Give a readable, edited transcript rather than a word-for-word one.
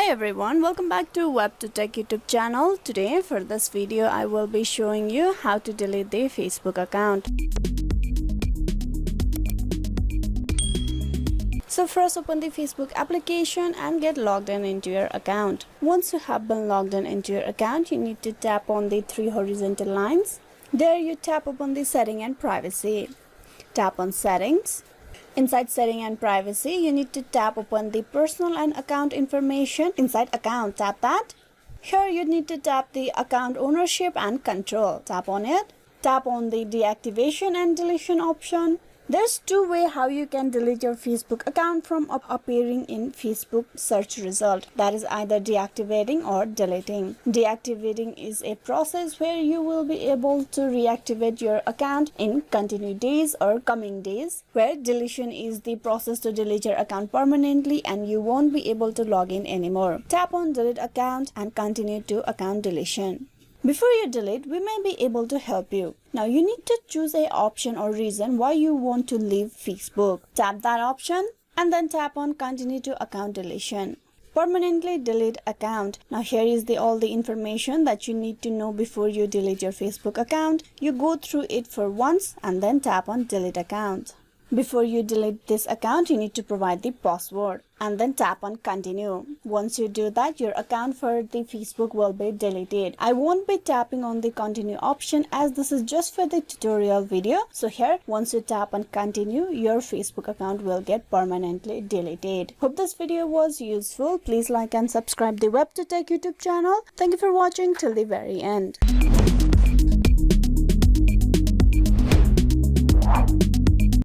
Hi everyone, welcome back to WebToTech YouTube channel. Today for this video I will be showing you how to delete the Facebook account. So first open the Facebook application and get logged in into your account. Once you have been logged in into your account, you need to tap on the three horizontal lines. There you tap upon the setting and privacy. Tap on settings. Inside setting and privacy, you need to tap upon the personal and account information. Inside account, tap that. Here you need to tap the account ownership and control. Tap on it. Tap on the deactivation and deletion option. There's two ways how you can delete your Facebook account from appearing in Facebook search result. That is either deactivating or deleting. Deactivating is a process where you will be able to reactivate your account in continued days or coming days, where deletion is the process to delete your account permanently and you won't be able to log in anymore. Tap on delete account and continue to account deletion. Before you delete, we may be able to help you. Now you need to choose an option or reason why you want to leave Facebook. Tap that option and then tap on continue to account deletion. Permanently delete account. Now here is all the information that you need to know before you delete your Facebook account. You go through it for once and then tap on delete account. Before you delete this account, you need to provide the password and then tap on continue. Once you do that, your account for the Facebook will be deleted. I won't be tapping on the continue option as this is just for the tutorial video. So here, once you tap on continue, your Facebook account will get permanently deleted. Hope this video was useful. Please like and subscribe the WebToTech YouTube channel. Thank you for watching till the very end.